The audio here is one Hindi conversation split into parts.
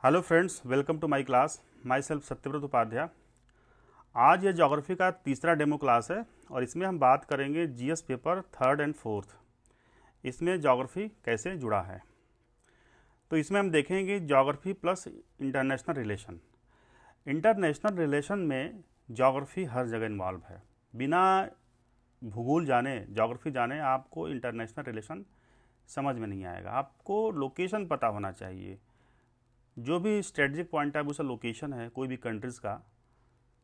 Hello friends, welcome to my class. Myself Satyavrat Upadhyay. आज ये ज्योग्राफी का तीसरा डेमो क्लास है और इसमें हम बात करेंगे GS paper third and fourth. इसमें ज्योग्राफी कैसे जुड़ा है, तो इसमें हम देखेंगे geography plus international relation. International relation में ज्योग्राफी हर जगह इन्वॉल्व है। बिना भूगोल जाने, ज्योग्राफी जाने आपको इंटरनेशनल रिलेशन समझ में नहीं आएगा। आपको लोकेशन पता होना चाहिए। जो भी स्ट्रेटजिक पॉइंट है उसका लोकेशन है कोई भी कंट्रीज़ का,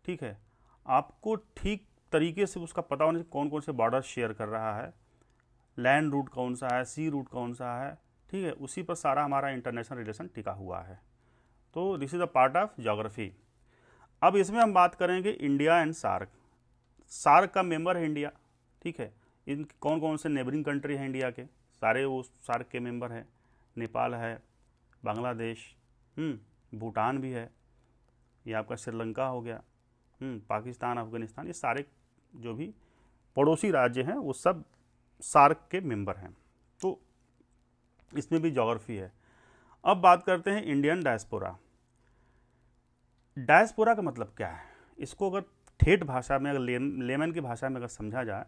ठीक है। आपको ठीक तरीके से उसका पता होना चाहिए कौन कौन से बॉर्डर शेयर कर रहा है, लैंड रूट कौन सा है, सी रूट कौन सा है, ठीक है। उसी पर सारा हमारा इंटरनेशनल रिलेशन टिका हुआ है। तो this is a part of geography. अब इसमें हम बात करेंगे इंडिया एंड सार्क। सार्क का मेंबर है इंडिया, ठीक है। इन कौन कौन से नेबरिंग कंट्री हैं इंडिया के, सारे वो सार्क के मेंबर हैं। नेपाल है, बांग्लादेश, भूटान भी है, ये आपका श्रीलंका हो गया, पाकिस्तान, अफगानिस्तान, ये सारे जो भी पड़ोसी राज्य हैं वो सब सार्क के मेंबर हैं। तो इसमें भी ज्योग्राफी है। अब बात करते हैं इंडियन डायस्पोरा। डायस्पोरा का मतलब क्या है? इसको अगर ठेठ भाषा में, अगर लेमन की भाषा में अगर समझा जाए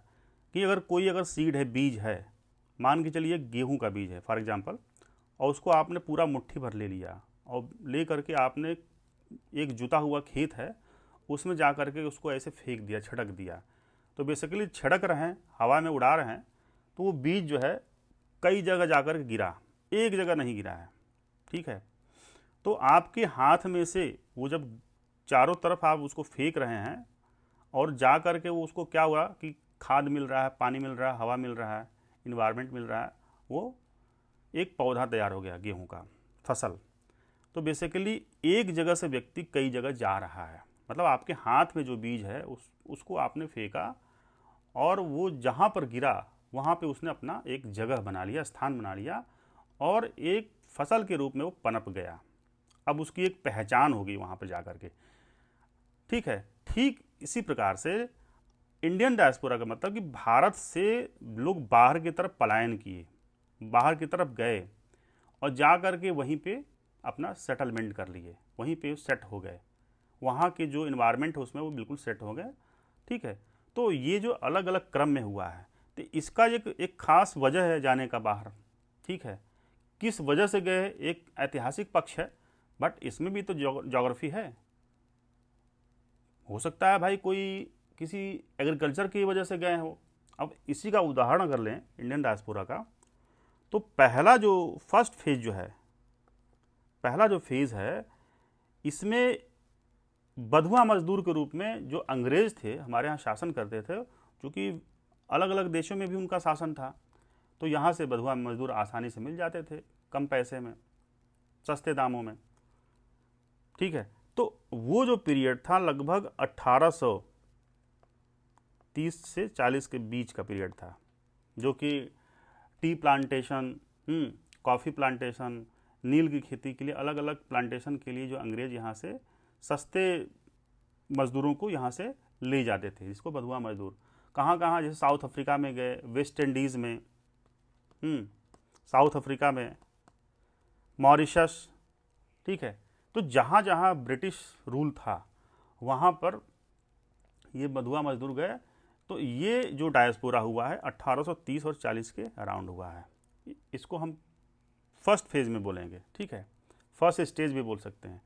कि अगर सीड है, बीज है, मान के चलिए गेहूं का बीज है फॉर एग्जांपल, और उसको आपने पूरा मुट्ठी भर ले लिया और ले करके आपने एक जुता हुआ खेत है उसमें जा करके उसको ऐसे फेंक दिया, छिड़क दिया। तो बेसिकली छिड़क रहे हैं, हवा में उड़ा रहे हैं, तो वो बीज जो है कई जगह जाकर के गिरा, एक जगह नहीं गिरा है, ठीक है। तो आपके हाथ में से वो जब चारों तरफ आप उसको फेंक रहे हैं और जा करके वो उसको क्या हुआ कि खाद मिल रहा है, पानी मिल रहा है, हवा मिल रहा है, इन्वायरमेंट मिल रहा है, वो एक पौधा तैयार हो गया, गेहूं का फसल। तो बेसिकली एक जगह से व्यक्ति कई जगह जा रहा है। मतलब आपके हाथ में जो बीज है उसको आपने फेंका और वो जहाँ पर गिरा वहाँ पे उसने अपना एक जगह बना लिया, स्थान बना लिया, और एक फसल के रूप में वो पनप गया। अब उसकी एक पहचान होगी वहाँ पर जा कर के, ठीक है। ठीक इसी प्रकार से इंडियन डायस्पोरा का मतलब कि भारत से लोग बाहर की तरफ पलायन किए, बाहर की तरफ गए और जा कर के वहीं पे अपना सेटलमेंट कर लिए, वहीं पे सेट हो गए, वहाँ के जो इन्वायरमेंट है उसमें वो बिल्कुल सेट हो गए, ठीक है। तो ये जो अलग अलग क्रम में हुआ है, तो इसका एक खास वजह है जाने का बाहर, ठीक है। किस वजह से गए, एक ऐतिहासिक पक्ष है, बट इसमें भी तो ज्योग्राफी है। हो सकता है भाई कोई किसी एग्रीकल्चर की वजह से गए हो। अब इसी का उदाहरण अगर लें इंडियन डायस्पोरा का, तो पहला जो फर्स्ट फेज जो है, पहला जो फेज़ है, इसमें बधुआ मजदूर के रूप में जो अंग्रेज थे हमारे यहाँ शासन करते थे, क्योंकि अलग अलग देशों में भी उनका शासन था, तो यहाँ से बधुआ मजदूर आसानी से मिल जाते थे, कम पैसे में, सस्ते दामों में, ठीक है। तो वो जो पीरियड था लगभग 1830 से 40 के बीच का पीरियड था, जो कि टी प्लांटेशन, कॉफ़ी प्लांटेशन, नील की खेती के लिए, अलग अलग प्लांटेशन के लिए जो अंग्रेज यहाँ से सस्ते मज़दूरों को यहाँ से ले जाते थे, जिसको बधुआ मजदूर। कहाँ कहाँ, जैसे साउथ अफ्रीका में गए, वेस्ट इंडीज़ में, साउथ अफ्रीका में, मॉरिशस, ठीक है। तो जहाँ जहाँ ब्रिटिश रूल था वहाँ पर ये बधुआ मजदूर गए। तो ये जो डायस्पोरा हुआ है 1830 और 40 के अराउंड हुआ है। इसको हम फर्स्ट फेज में बोलेंगे, ठीक है, फर्स्ट स्टेज भी बोल सकते हैं।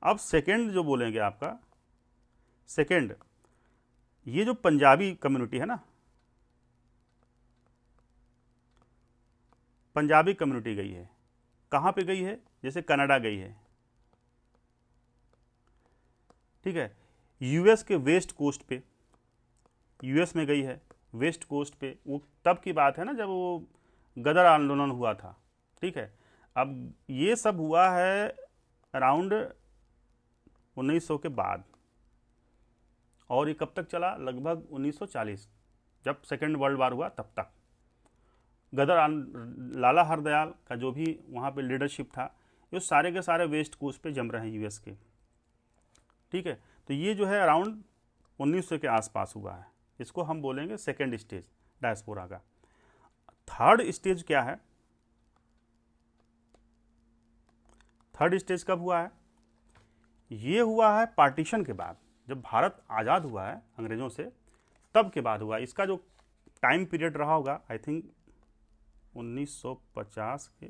अब सेकंड जो बोलेंगे आपका, सेकंड, ये जो पंजाबी कम्युनिटी है ना, पंजाबी कम्युनिटी गई है, कहाँ पे गई है? जैसे कनाडा गई है, ठीक है, यूएस के वेस्ट कोस्ट पे, यूएस में गई है, वेस्ट कोस्ट पे। वो तब की बात है ना जब वो गदर आंदोलन हुआ था, ठीक है। अब ये सब हुआ है अराउंड 1900 के बाद, और ये कब तक चला? लगभग 1940, जब सेकेंड वर्ल्ड वार हुआ तब तक। लाला हरदयाल का जो भी वहाँ पे लीडरशिप था, ये सारे के सारे वेस्ट कोस्ट पे जम रहे हैं यूएस के, ठीक है। तो ये जो है अराउंड 1900 के आसपास हुआ है। इसको हम बोलेंगे सेकेंड स्टेज डायस्पोरा का। थर्ड स्टेज क्या है? थर्ड स्टेज कब हुआ है? ये हुआ है पार्टीशन के बाद, जब भारत आज़ाद हुआ है अंग्रेज़ों से, तब के बाद हुआ। इसका जो टाइम पीरियड रहा होगा आई थिंक 1950 के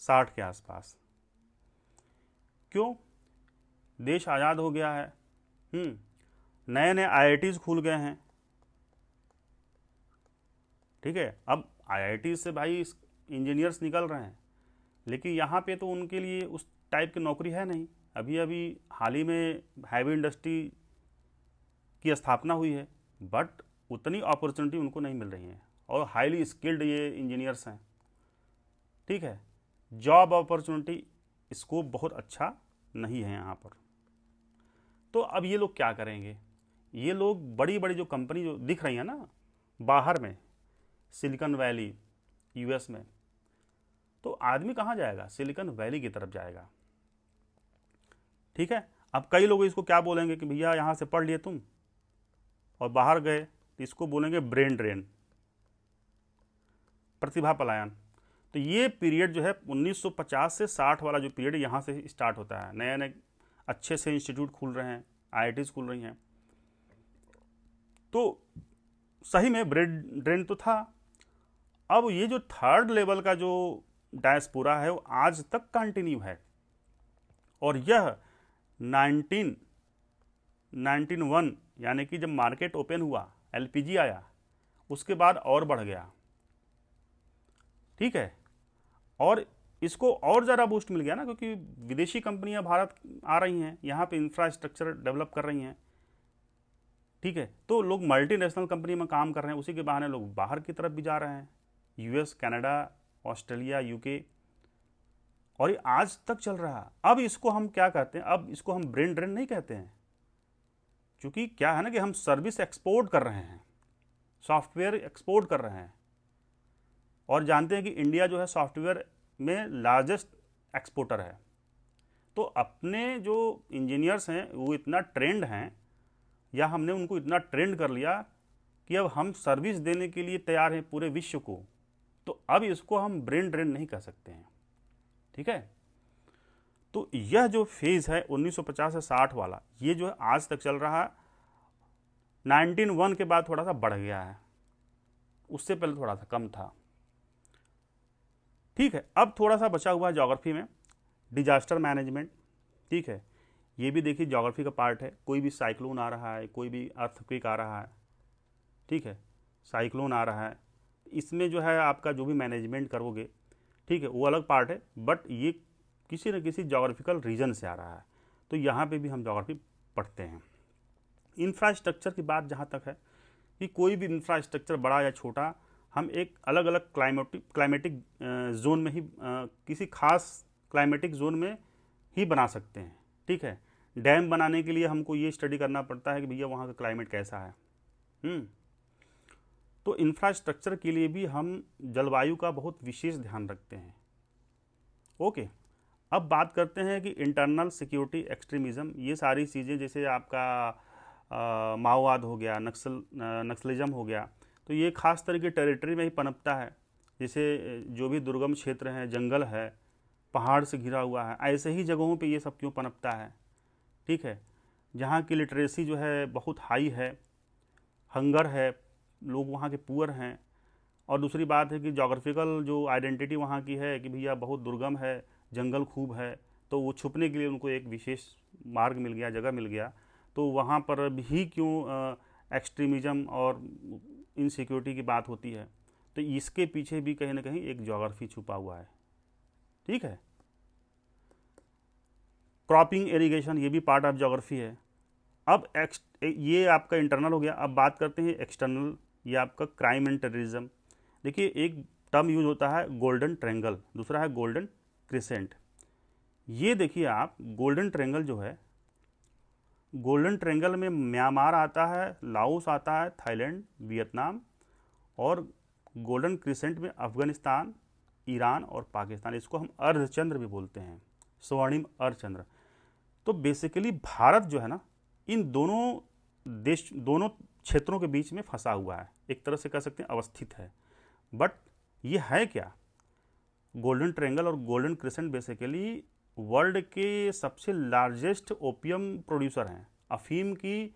60 के आसपास। क्यों? देश आज़ाद हो गया है, नए नए आईआईटीज़ खुल गए हैं, ठीक है। अब आईआईटी से भाई इंजीनियर्स निकल रहे हैं, लेकिन यहाँ पे तो उनके लिए उस टाइप की नौकरी है नहीं। अभी अभी हाल ही में हैवी इंडस्ट्री की स्थापना हुई है, बट उतनी अपॉर्चुनिटी उनको नहीं मिल रही है, और हाईली स्किल्ड ये इंजीनियर्स हैं, ठीक है। जॉब अपॉर्चुनिटी स्कोप बहुत अच्छा नहीं है यहाँ पर। तो अब ये लोग क्या करेंगे? ये लोग बड़ी बड़ी जो कंपनी जो दिख रही है ना बाहर में, सिलिकॉन वैली यूएस में, तो आदमी कहाँ जाएगा? सिलिकॉन वैली की तरफ जाएगा, ठीक है। अब कई लोग इसको क्या बोलेंगे कि भैया यहाँ से पढ़ लिए तुम और बाहर गए, तो इसको बोलेंगे ब्रेन ड्रेन, प्रतिभा पलायन। तो ये पीरियड जो है 1950 से 60 वाला जो पीरियड यहाँ से स्टार्ट होता है। नए नए अच्छे से इंस्टीट्यूट खुल रहे हैं, आईआईटीज़ खुल रही हैं, तो सही में ब्रेन ड्रेन तो था। अब ये जो थर्ड लेवल का जो डायस्पोरा है वो आज तक कंटिन्यू है, और यह 1991 यानी कि जब मार्केट ओपन हुआ, एलपीजी आया, उसके बाद और बढ़ गया, ठीक है। और इसको और ज़रा बूस्ट मिल गया ना, क्योंकि विदेशी कंपनियां भारत आ रही हैं, यहाँ पे इंफ्रास्ट्रक्चर डेवलप कर रही हैं, ठीक है। तो लोग मल्टीनेशनल कंपनी में काम कर रहे हैं, उसी के बहाने लोग बाहर की तरफ भी जा रहे हैं, यूएस, कनाडा, ऑस्ट्रेलिया, यूके, और ये आज तक चल रहा है। अब इसको हम क्या कहते हैं? अब इसको हम ब्रेन ड्रेन नहीं कहते हैं, क्योंकि क्या है ना कि हम सर्विस एक्सपोर्ट कर रहे हैं, सॉफ्टवेयर एक्सपोर्ट कर रहे हैं, और जानते हैं कि इंडिया जो है सॉफ्टवेयर में लार्जेस्ट एक्सपोर्टर है। तो अपने जो इंजीनियर्स हैं वो इतना ट्रेंड हैं, या हमने उनको इतना ट्रेंड कर लिया कि अब हम सर्विस देने के लिए तैयार हैं पूरे विश्व को। तो अब इसको हम ब्रेन ड्रेन नहीं कह सकते हैं, ठीक है। तो यह जो फेज है 1950 से 60 वाला, ये जो है आज तक चल रहा है। 1901 के बाद थोड़ा सा बढ़ गया है, उससे पहले थोड़ा सा कम था, ठीक है। अब थोड़ा सा बचा हुआ है ज्योग्राफी में, डिजास्टर मैनेजमेंट, ठीक है। ये भी देखिए ज्योग्राफी का पार्ट है। कोई भी साइक्लोन आ रहा है, कोई भी अर्थक्वेक आ रहा है, ठीक है, साइक्लोन आ रहा है, इसमें जो है आपका जो भी मैनेजमेंट करोगे, ठीक है, वो अलग पार्ट है, बट ये किसी न किसी ज्योग्राफिकल रीजन से आ रहा है, तो यहाँ पे भी हम ज्योग्राफी पढ़ते हैं। इंफ्रास्ट्रक्चर की बात जहाँ तक है कि कोई भी इंफ्रास्ट्रक्चर बड़ा या छोटा, हम एक अलग अलग क्लाइमेटिक जोन में ही किसी खास क्लाइमेटिक जोन में ही बना सकते हैं, ठीक है। डैम बनाने के लिए हमको ये स्टडी करना पड़ता है कि भैया वहाँ का क्लाइमेट कैसा है। तो इंफ्रास्ट्रक्चर के लिए भी हम जलवायु का बहुत विशेष ध्यान रखते हैं। ओके, अब बात करते हैं कि इंटरनल सिक्योरिटी, एक्सट्रीमिज़म, ये सारी चीज़ें, जैसे आपका माओवाद हो गया, नक्सलिज्म हो गया, तो ये खास तरह की टेरिटरी में ही पनपता है। जैसे जो भी दुर्गम क्षेत्र हैं, जंगल है, पहाड़ से घिरा हुआ है, ऐसे ही जगहों पे ये सब क्यों पनपता है, ठीक है। जहाँ की लिटरेसी जो है बहुत हाई है, हंगर है, लोग वहाँ के पुअर हैं, और दूसरी बात है कि जोग्राफिकल जो आइडेंटिटी वहाँ की है कि भैया बहुत दुर्गम है, जंगल खूब है, तो वो छुपने के लिए उनको एक विशेष मार्ग मिल गया, जगह मिल गया। तो वहाँ पर भी क्यों एक्सट्रीमिज़म और इनसिक्योरिटी की बात होती है, तो इसके पीछे भी कहीं ना कहीं एक ज्योग्राफी छुपा हुआ है, ठीक है। क्रॉपिंग, इरिगेशन, ये भी पार्ट ऑफ ज्योग्राफी है। अब ये आपका इंटरनल हो गया। अब बात करते हैं एक्सटर्नल, ये आपका क्राइम एंड टेररिज्म। देखिए एक टर्म यूज होता है गोल्डन ट्रायंगल, दूसरा है गोल्डन क्रिसेंट। ये देखिए आप, गोल्डन ट्रायंगल जो है, गोल्डन ट्रायंगल में म्यांमार आता है, लाओस आता है, थाईलैंड, वियतनाम, और गोल्डन क्रिसेंट में अफगानिस्तान, ईरान और पाकिस्तान। इसको हम अर्धचंद्र भी बोलते हैं, स्वर्णिम अर्धचंद्र। तो बेसिकली भारत जो है ना, इन दोनों क्षेत्रों के बीच में फंसा हुआ है, एक तरह से कह सकते हैं अवस्थित है। बट ये है क्या? गोल्डन ट्रायंगल और गोल्डन क्रिसेंट बेसिकली वर्ल्ड के सबसे लार्जेस्ट ओपियम प्रोड्यूसर हैं। अफीम की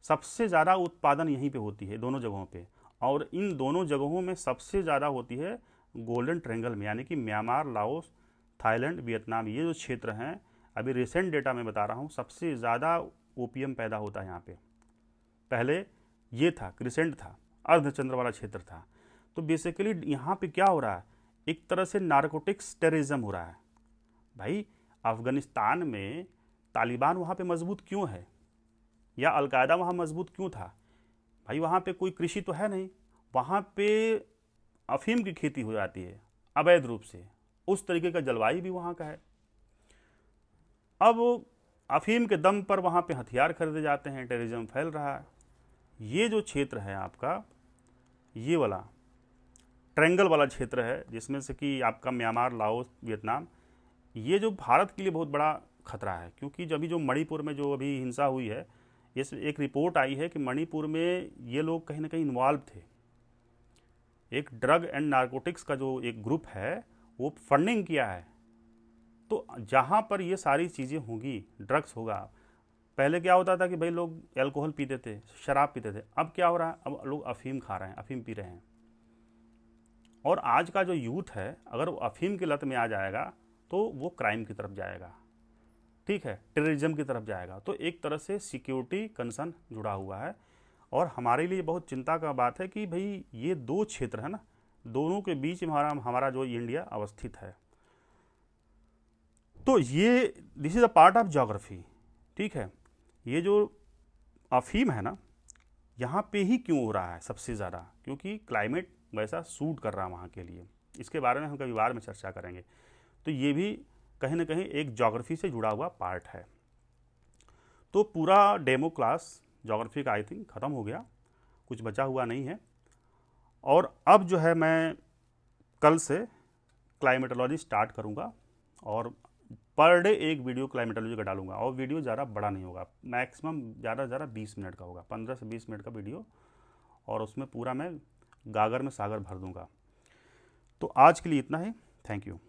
सबसे ज़्यादा उत्पादन यहीं पे होती है, दोनों जगहों पे, और इन दोनों जगहों में सबसे ज़्यादा होती है गोल्डन ट्रायंगल में, यानी कि म्यांमार, लाओस, थाईलैंड, वियतनाम, ये जो क्षेत्र हैं, अभी रिसेंट डेटा मैं बता रहा हूँ, सबसे ज़्यादा ओपियम पैदा होता है यहाँ पे। पहले ये था, क्रिसेंट था, अर्धचंद्र वाला क्षेत्र था। तो बेसिकली यहाँ पे क्या हो रहा है, एक तरह से नारकोटिक्स टेररिज्म हो रहा है। भाई अफ़गानिस्तान में तालिबान वहाँ पे मजबूत क्यों है, या अलकायदा वहाँ मजबूत क्यों था? भाई वहाँ पे कोई कृषि तो है नहीं, वहाँ पे अफीम की खेती हो जाती है अवैध रूप से, उस तरीके का जलवायु भी वहाँ का है। अब अफीम के दम पर वहाँ पे हथियार खरीदे जाते हैं, टेररिज्म फैल रहा है। ये जो क्षेत्र है आपका, ये वाला ट्रायंगल वाला क्षेत्र है, जिसमें से कि आपका म्यांमार, लाओस, वियतनाम, ये जो भारत के लिए बहुत बड़ा खतरा है, क्योंकि जब जो मणिपुर में जो अभी हिंसा हुई है, इस एक रिपोर्ट आई है कि मणिपुर में ये लोग कहीं ना कहीं इन्वॉल्व थे। एक ड्रग एंड नारकोटिक्स का जो एक ग्रुप है वो फंडिंग किया है। तो जहाँ पर ये सारी चीज़ें होंगी, ड्रग्स होगा, पहले क्या होता था कि भाई लोग अल्कोहल पीते थे, शराब पीते थे, अब क्या हो रहा है, अब लोग अफीम खा रहे हैं, अफीम पी रहे हैं। और आज का जो यूथ है, अगर वो अफीम की लत में आ जाएगा तो वो क्राइम की तरफ जाएगा, ठीक है, टेररिज्म की तरफ जाएगा। तो एक तरह से सिक्योरिटी कंसर्न जुड़ा हुआ है, और हमारे लिए बहुत चिंता का बात है कि भाई ये दो क्षेत्र है ना, दोनों के बीच हमारा हमारा जो इंडिया अवस्थित है। तो ये this is a part of geography, ठीक है। ये जो अफीम है ना, यहाँ पे ही क्यों हो रहा है सबसे ज़्यादा, क्योंकि क्लाइमेट वैसा सूट कर रहा है वहाँ के लिए। इसके बारे में हम कभी बाद में चर्चा करेंगे। तो ये भी कहीं ना कहीं एक ज्योग्राफी से जुड़ा हुआ पार्ट है। तो पूरा डेमो क्लास ज्योग्राफी का आई थिंक ख़त्म हो गया, कुछ बचा हुआ नहीं है। और अब जो है मैं कल से क्लाइमेटोलॉजी स्टार्ट करूँगा, और पर डे एक वीडियो क्लाइमेटोलॉजी का डालूंगा, और वीडियो ज़्यादा बड़ा नहीं होगा, मैक्सिमम ज़्यादा से ज़्यादा 20 मिनट का होगा, 15 से 20 मिनट का वीडियो, और उसमें पूरा मैं गागर में सागर भर दूंगा। तो आज के लिए इतना ही, थैंक यू।